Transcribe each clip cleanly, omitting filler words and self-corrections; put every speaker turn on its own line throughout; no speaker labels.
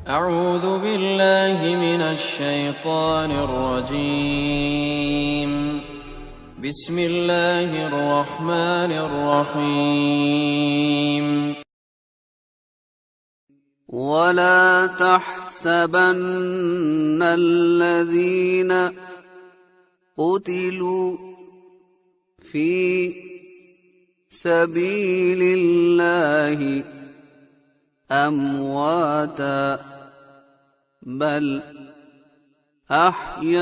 أعوذ بالله من الشيطان الرجيم. بسم الله الرحمن الرحيم.
ولا تحسبن الذين قتلوا في سبيل الله أمواتا بل أحياء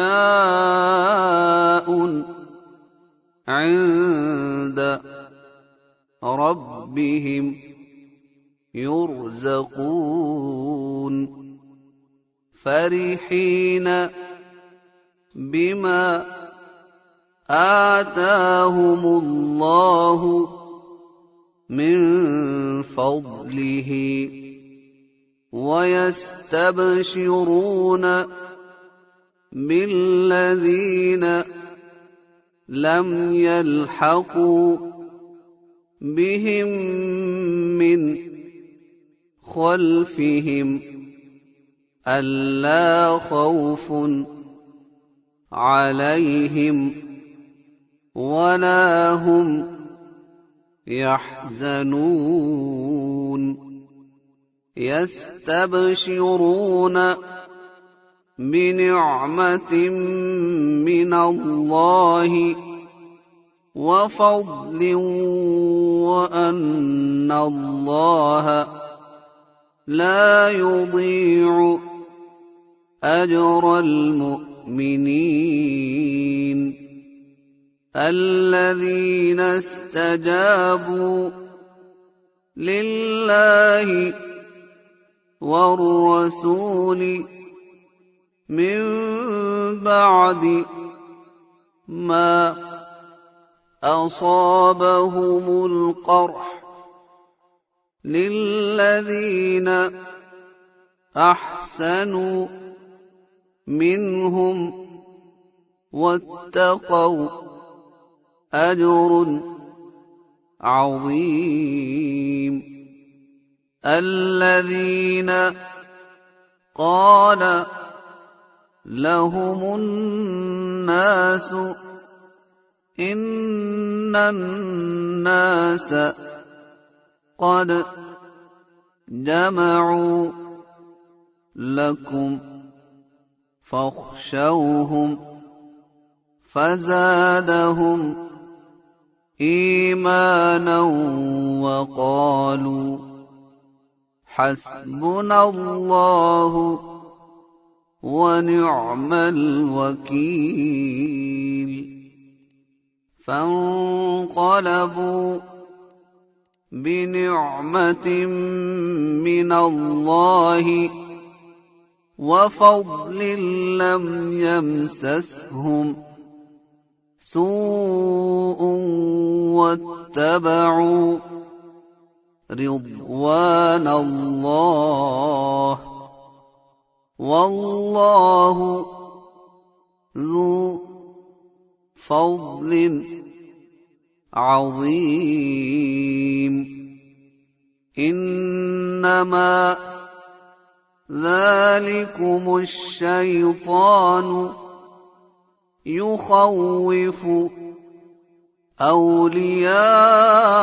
عند ربهم يرزقون فرحين بما آتاهم الله من فضله ويستبشرون بالذين لم يلحقوا بهم من خلفهم ألا خوف عليهم ولا هم يحزنون يستبشرون بنعمة من الله وفضل وأن الله لا يضيع أجر المؤمنين الذين استجابوا لله والرسول من بعد ما أصابهم القرح للذين أحسنوا منهم واتقوا أجر عظيم الذين قال لهم الناس إن الناس قد جمعوا لكم فاخشوهم فزادهم إيمانا وقالوا حسبنا الله ونعم الوكيل فانقلبوا بنعمة من الله وفضل لم يمسسهم سوء واتبعوا رضوان الله والله ذو فضل عظيم إنما ذلكم الشيطان يخوف أولياءه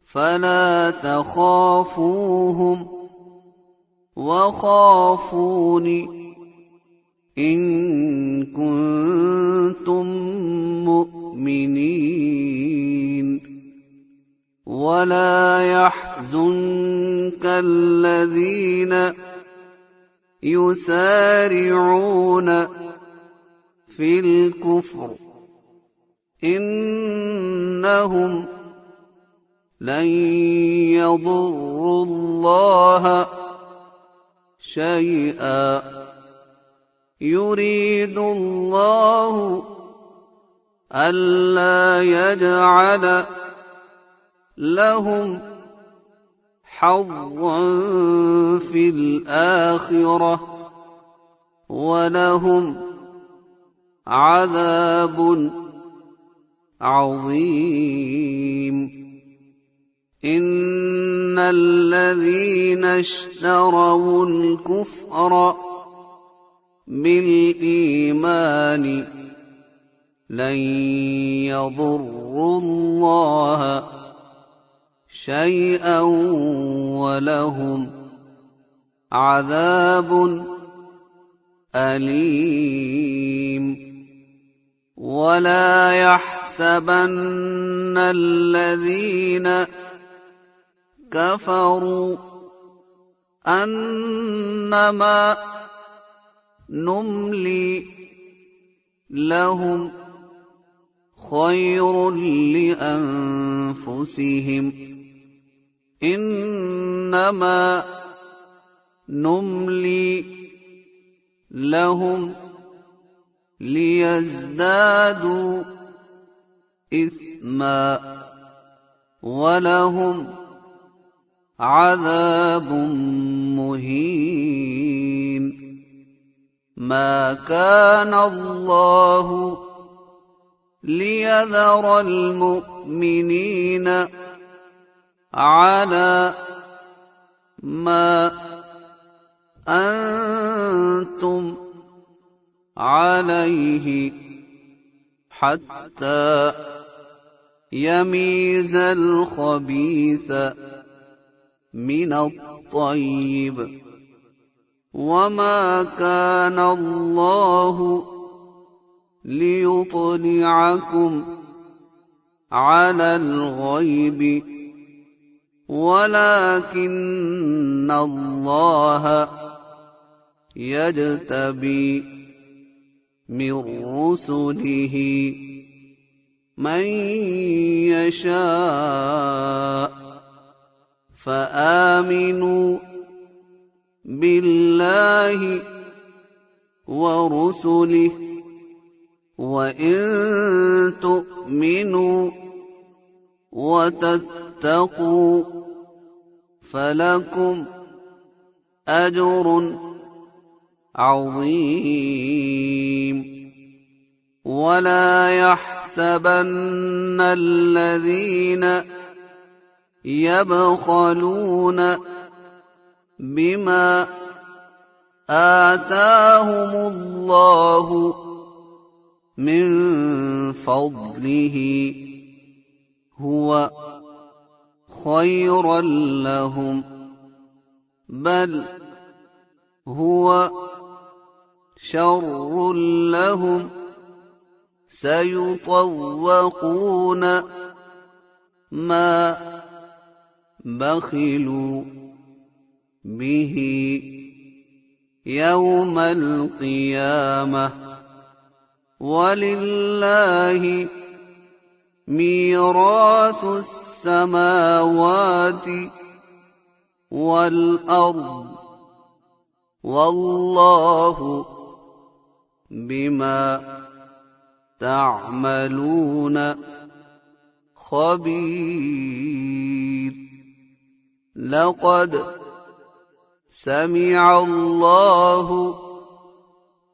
فلا تخافوهم وخافون إن كنتم مؤمنين ولا يحزنك الذين يسارعون في الكفر إنهم لن يضروا الله شيئا يريد الله ألا يجعل لهم حظا في الآخرة ولهم عذاب عظيم إن الذين اشتروا الكفر بالإيمان لن يضروا الله شيئا ولهم عذاب أليم ولا يحسبن الذين كفروا أنما نملي لهم خير لأنفسهم إنما نملي لهم ليزدادوا إثما ولهم عذاب مهين ما كان الله ليذر المؤمنين على ما أنتم عليه حتى يميز الخبيث من الطيب وما كان الله ليطلعكم على الغيب ولكن الله يجتبي من رسله من يشاء فآمنوا بالله ورسله وإن تؤمنوا وتتقوا فلكم أجر عظيم ولا يحسبن الذين يبخلون بما آتاهم الله من فضله هو خيرا لهم بل هو شر لهم سيطوقون ما بخلوا به يوم القيامة ولله ميراث السماوات والأرض والله بما تعملون خبير لقد سمع الله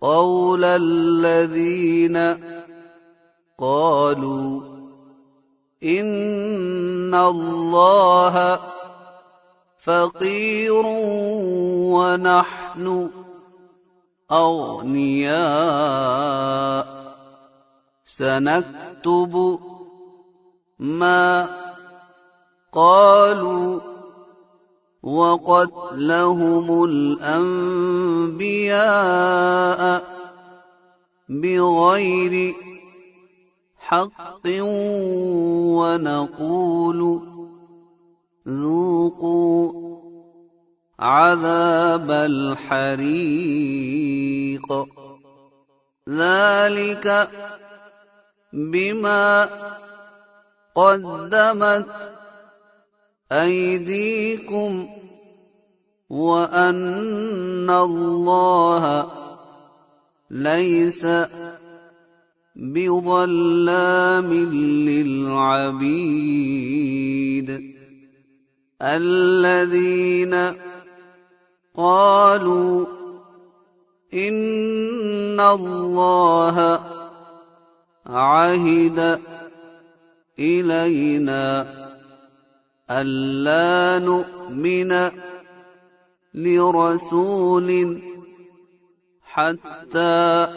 قول الذين قالوا إن الله فقير ونحن أغنياء سنكتب ما قالوا وقتلهم الأنبياء بغير حق ونقول ذوقوا عذاب الحريق ذلك بما قدمت أيديكم وأن الله ليس بظلام للعبيد الذين قالوا إن الله عهد إلينا ألا نؤمن لرسول حتى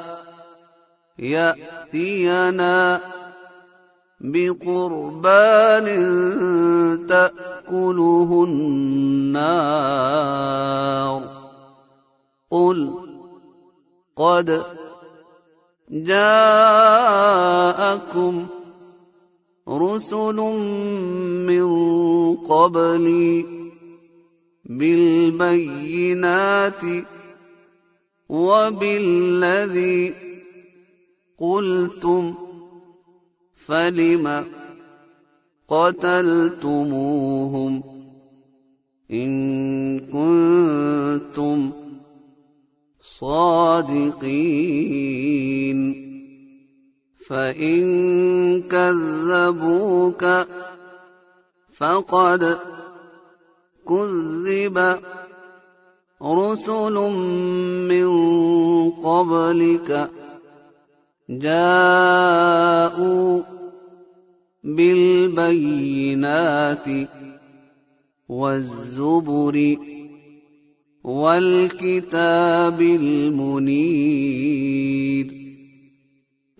يأتينا بقربان تأكله النار قل قد جاءكم رسل من قبلي بالبينات وبالذي قلتم فلم قتلتموهم إن كنتم صادقين فإن كذبوك فقد كذب رسل من قبلك جاءوا بالبينات والزبر والكتاب المنير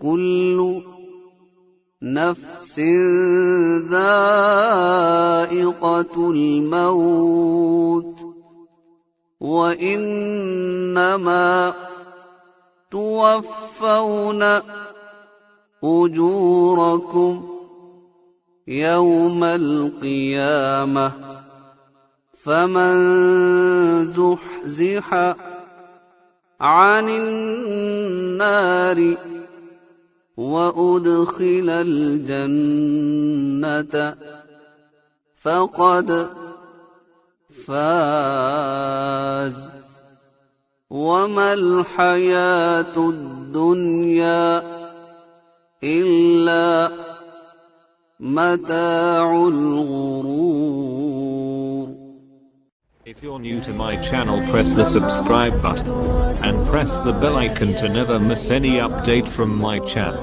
كل نفس ذائقة الموت وإنما توفون أجوركم يوم القيامة فمن زحزح عن النار وأدخل الجنة فقد فاز وما الحياة الدنيا إلا متاع الغرور.
If you're new to my channel, press the subscribe button and press the bell icon to never miss any update from my channel.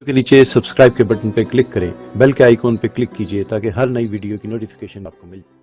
के नीचे सब्सक्राइब के बटन पे क्लिक करें, बेल के आइकॉन पे क्लिक कीजिए ताकि हर नई वीडियो की नोटिफिकेशन आपको मिल जाए।